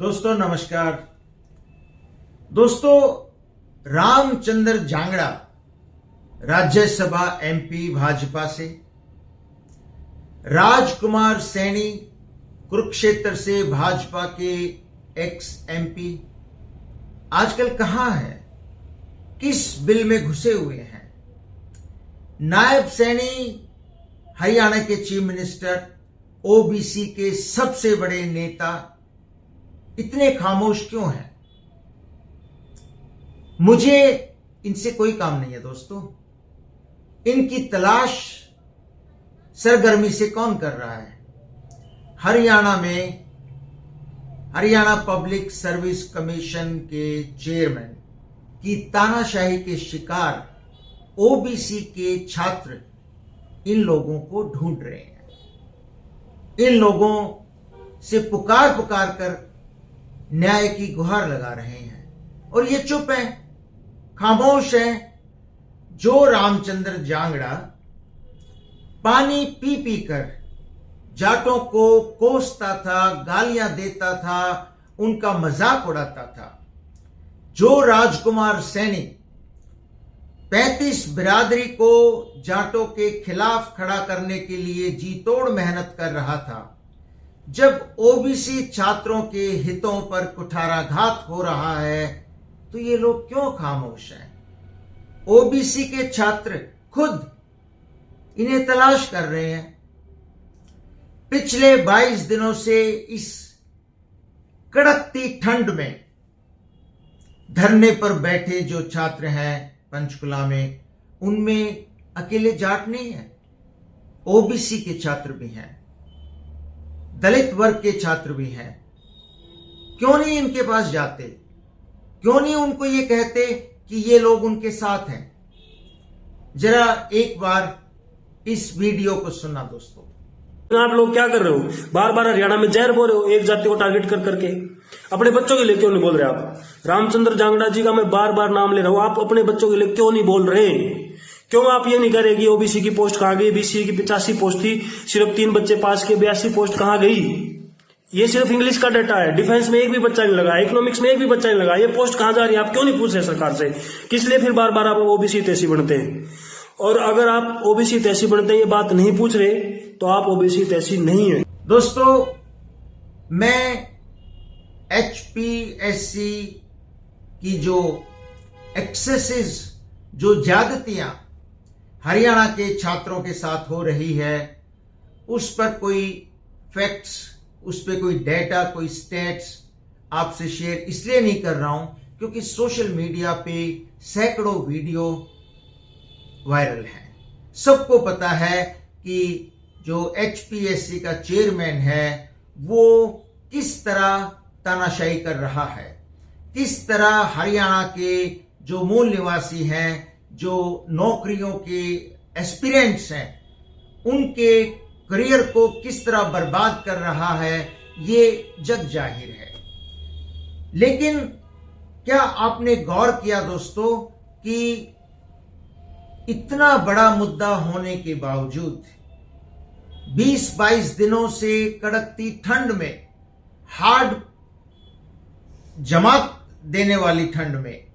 दोस्तों नमस्कार। दोस्तों, रामचंद्र जांगड़ा राज्यसभा एमपी भाजपा से, राजकुमार सैनी कुरुक्षेत्र से भाजपा के एक्स एमपी आजकल कहां है, किस बिल में घुसे हुए हैं? नायब सैनी हरियाणा के चीफ मिनिस्टर, ओबीसी के सबसे बड़े नेता इतने खामोश क्यों हैं? मुझे इनसे कोई काम नहीं है दोस्तों। इनकी तलाश सरगर्मी से कौन कर रहा है? हरियाणा में हरियाणा पब्लिक सर्विस कमीशन के चेयरमैन की तानाशाही के शिकार ओबीसी के छात्र इन लोगों को ढूंढ रहे हैं। इन लोगों से पुकार पुकार कर न्याय की गुहार लगा रहे हैं और ये चुप हैं, खामोश हैं। जो रामचंद्र जांगड़ा पानी पी पी कर जाटों को कोसता था, गालियां देता था, उनका मजाक उड़ाता था, जो राजकुमार सैनी 35 बिरादरी को जाटों के खिलाफ खड़ा करने के लिए जी तोड़ मेहनत कर रहा था, जब ओबीसी छात्रों के हितों पर कुठाराघात हो रहा है, तो ये लोग क्यों खामोश हैं? ओबीसी के छात्र खुद इन्हें तलाश कर रहे हैं। पिछले 22 दिनों से इस कड़कती ठंड में धरने पर बैठे जो छात्र हैं पंचकुला में, उनमें अकेले जाट नहीं है, ओबीसी के छात्र भी हैं, दलित वर्ग के छात्र भी हैं। क्यों नहीं इनके पास जाते? क्यों नहीं उनको ये कहते कि ये लोग उनके साथ हैं? जरा एक बार इस वीडियो को सुनना दोस्तों। आप लोग क्या कर रहे हो? बार बार हरियाणा में जहर बोल रहे हो एक जाति को टारगेट कर करके। अपने बच्चों के लिए क्यों नहीं बोल रहे आप? रामचंद्र जांगड़ा जी का मैं बार बार नाम ले रहा हूं, आप अपने बच्चों के लिए क्यों नहीं बोल रहे? क्यों आप ये नहीं कह कि ओबीसी की पोस्ट कहां गई? बीसी की 85 पोस्ट थी, सिर्फ 3 बच्चे पास के, 82 पोस्ट कहां गई? ये सिर्फ इंग्लिश का डाटा है। डिफेंस में एक भी बच्चा नहीं लगा, इकोनॉमिक्स में एक भी बच्चा नहीं लगा। ये पोस्ट कहां जा रही है? आप क्यों नहीं पूछ रहे सरकार से? किस लिए फिर बार बार आप ओबीसी तैसी बनते हैं? और अगर आप ओबीसी तैसी बनते हैं, ये बात नहीं पूछ रहे, तो आप ओबीसी तैसी नहीं है। दोस्तों, मैं एचपीएससी की जो एक्सेसेस, जो ज्यादतियां हरियाणा के छात्रों के साथ हो रही है, उस पर कोई फैक्ट्स, उस पर कोई डेटा, कोई स्टैट्स आपसे शेयर इसलिए नहीं कर रहा हूं क्योंकि सोशल मीडिया पे सैकड़ों वीडियो वायरल हैं। सबको पता है कि जो एचपीएससी का चेयरमैन है वो किस तरह तानाशाही कर रहा है, किस तरह हरियाणा के जो मूल निवासी हैं, जो नौकरियों के एस्पिरेंट्स हैं, उनके करियर को किस तरह बर्बाद कर रहा है, ये जग जाहिर है। लेकिन क्या आपने गौर किया दोस्तों कि इतना बड़ा मुद्दा होने के बावजूद 20-22 दिनों से कड़कती ठंड में, हार्ड जमात देने वाली ठंड में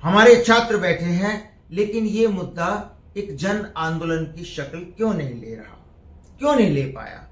हमारे छात्र बैठे हैं, लेकिन ये मुद्दा एक जन आंदोलन की शक्ल क्यों नहीं ले रहा, क्यों नहीं ले पाया?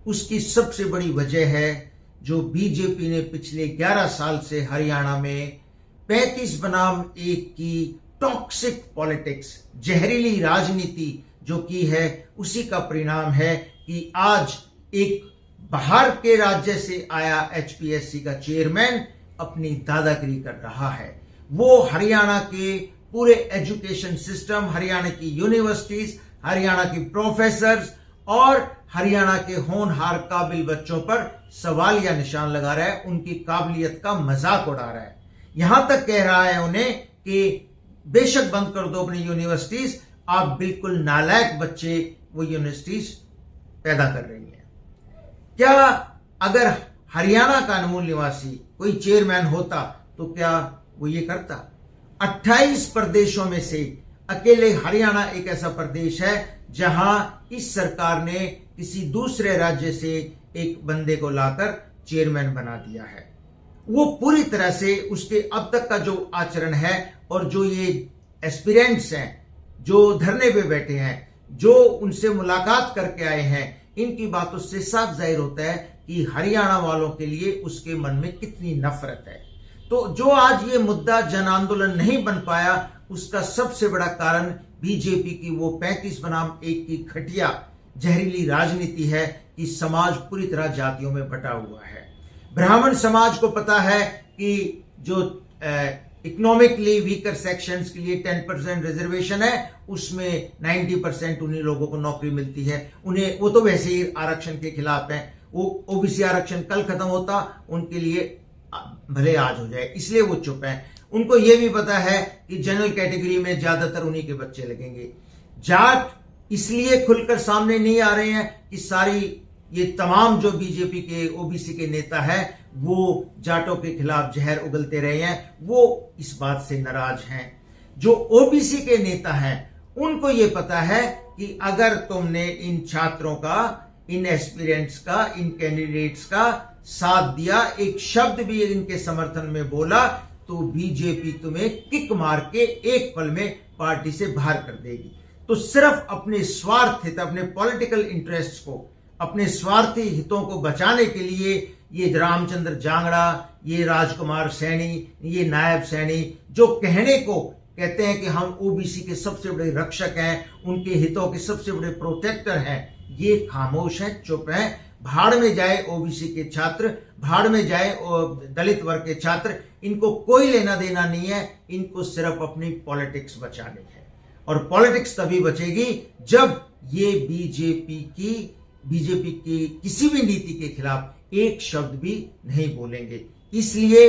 उसकी सबसे बड़ी वजह है जो बीजेपी ने पिछले 11 साल से हरियाणा में 35 बनाम 1 की टॉक्सिक पॉलिटिक्स, जहरीली राजनीति जो की है, उसी का परिणाम है कि आज एक बाहर के राज्य से आया एचपीएससी का चेयरमैन अपनी दादागिरी कर रहा है। वो हरियाणा के पूरे एजुकेशन सिस्टम, हरियाणा की यूनिवर्सिटीज, हरियाणा की प्रोफेसर्स और हरियाणा के होनहार काबिल बच्चों पर सवालिया निशान लगा रहा है, उनकी काबिलियत का मजाक उड़ा रहा है। यहां तक कह रहा है उन्हें कि बेशक बंद कर दो अपनी यूनिवर्सिटीज, आप बिल्कुल नालायक बच्चे वो यूनिवर्सिटीज पैदा कर रही हैं। क्या अगर हरियाणा का मूल निवासी कोई चेयरमैन होता तो क्या वो ये करता? 28 प्रदेशों में से अकेले हरियाणा एक ऐसा प्रदेश है जहां इस सरकार ने किसी दूसरे राज्य से एक बंदे को लाकर चेयरमैन बना दिया है। वो पूरी तरह से उसके अब तक का जो आचरण है और जो ये एस्पिरेंट्स हैं, जो धरने पे बैठे हैं, जो उनसे मुलाकात करके आए हैं, इनकी बातों से साफ जाहिर होता है कि हरियाणा वालों के लिए उसके मन में कितनी नफरत है। तो जो आज ये मुद्दा जन आंदोलन नहीं बन पाया, उसका सबसे बड़ा कारण बीजेपी की वो 35 बनाम 1 की घटिया जहरीली राजनीति है कि समाज पूरी तरह जातियों में बटा हुआ है। ब्राह्मण समाज को पता है कि जो इकोनॉमिकली वीकर सेक्शंस के लिए 10% रिजर्वेशन है, उसमें 90% उन्हीं लोगों को नौकरी मिलती है। उन्हें वो तो वैसे ही आरक्षण के खिलाफ हैं। वो ओबीसी आरक्षण कल खत्म होता, उनके लिए भले आज हो जाए, इसलिए वो चुप हैं। उनको ये भी पता है कि जनरल कैटेगरी में ज्यादातर उन्हीं के बच्चे लगेंगे। जाट इसलिए खुलकर सामने नहीं आ रहे हैं कि सारी ये तमाम जो बीजेपी के ओबीसी के नेता है वो जाटों के खिलाफ जहर उगलते रहे हैं, वो इस बात से नाराज हैं। जो ओबीसी के नेता हैं उनको ये पता है कि अगर तुमने इन छात्रों का, इन एस्पिरेंट्स का, इन कैंडिडेट्स का साथ दिया, एक शब्द भी इनके समर्थन में बोला, तो बीजेपी तुम्हें किक मार के एक पल में पार्टी से बाहर कर देगी। तो सिर्फ अपने स्वार्थ हित, अपने पॉलिटिकल इंटरेस्ट को, अपने स्वार्थी हितों को बचाने के लिए ये रामचंद्र जांगड़ा, ये राजकुमार सैनी, ये नायब सैनी जो कहने को कहते हैं कि हम ओबीसी के सबसे बड़े रक्षक हैं, उनके हितों के सबसे बड़े प्रोटेक्टर हैं, ये खामोश हैं, चुप हैं। भाड़ में जाए ओबीसी के छात्र, भाड़ में जाए दलित वर्ग के छात्र, इनको कोई लेना देना नहीं है। इनको सिर्फ अपनी पॉलिटिक्स बचानी है, और पॉलिटिक्स तभी बचेगी जब ये बीजेपी की किसी भी नीति के खिलाफ एक शब्द भी नहीं बोलेंगे। इसलिए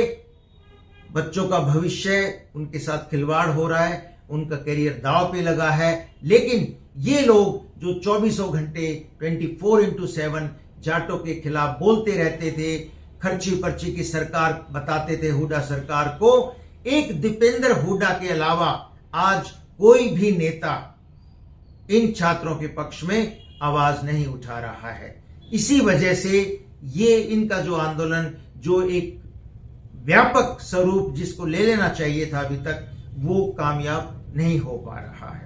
बच्चों का भविष्य उनके साथ खिलवाड़ हो रहा है, उनका करियर दांव पे लगा है। लेकिन ये लोग जो 24 घंटे 24x7 जाटों के खिलाफ बोलते रहते थे, खर्ची पर्ची की सरकार बताते थे हुड्डा सरकार को, एक दीपेंद्र हुड्डा के अलावा आज कोई भी नेता इन छात्रों के पक्ष में आवाज नहीं उठा रहा है। इसी वजह से ये इनका जो आंदोलन, जो एक व्यापक स्वरूप जिसको ले लेना चाहिए था अभी तक, वो कामयाब नहीं हो पा रहा है।